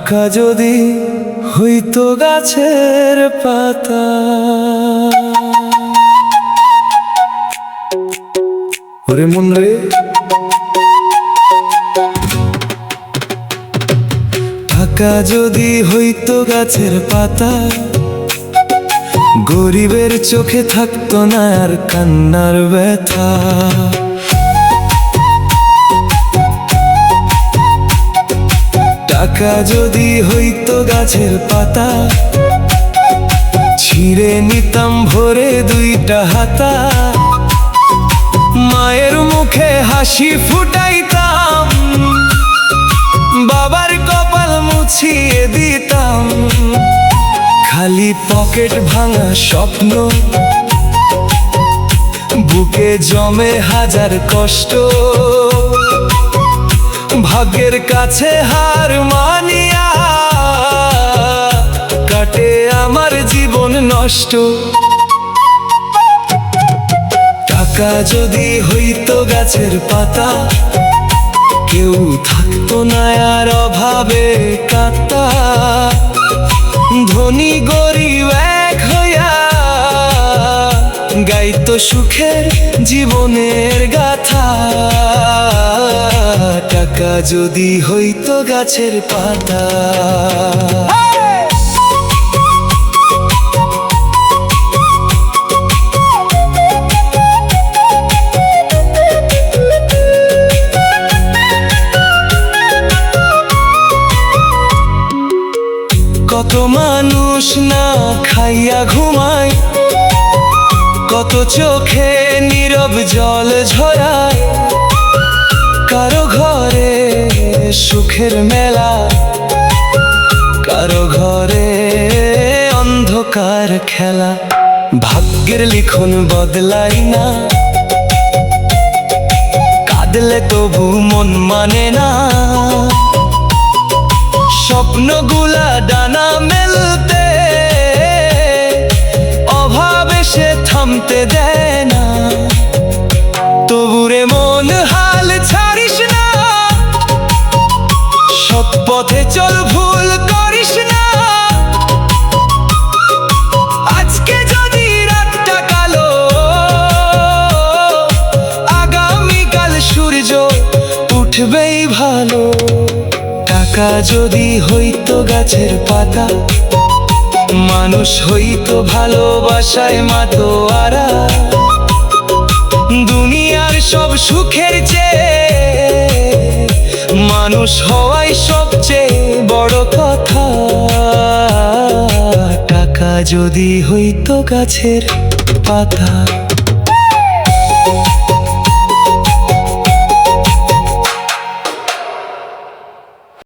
টাকা যদি হইতো গাছের পাতা, ওরে মন রে, টাকা যদি হইতো গাছের পাতা, গরিবের চোখে থাকতো না আর কান্নার ব্যথা। টাকা যদি হইতো গাছের পাতা, ছিঁড়ে নিতাম ভরে দুইটা হাতা, মায়ের মুখে হাসি ফুটাইতাম, বাবার কপাল মুছিয়ে দিতাম। খালি পকেট ভাঙা স্বপ্ন, বুকে জমে হাজার কষ্ট, ভাগ্যের কাছে হার মানিয়া কাটে আমার জীবন নষ্ট। টাকা যদি হইতো গাছের পাতা, কেউ থাকতো না আর অভাবে কাঁদতা, ধনী গরিব এক হইয়া গাইতো সুখের জীবনের গাথা। টাকা যদি হইতো গাছের পাতা। কত মানুষ না খাইয়া ঘুমায়, কত চোখে নীরব জল ঝরায়, কারো ঘরে সুখের মেলা, কারো ঘরে অন্ধকার খেলা। ভাগ্যের লিখন বদলাই না, কাঁদলে তবু মন মানে না, স্বপ্নগুলা ডানা মেলতে অভাব এসে থামতে দেয় না। তবুরে মন হাল ছাড়িস না, সৎ পথে চল ভুল করিস না। আজকে যদি রাতটা কালো, আগামীকাল সূর্য উঠবেই ভালো। টাকা যদি হইতো গাছের পাতা, মানুষ হইতো ভালোবাসায় মাতোয়ারা। দুনিয়ার সব সুখের চেয়ে মানুষ হওয়াই সবচেয়ে বড় কথা। টাকা যদি হইতো গাছের পাতা।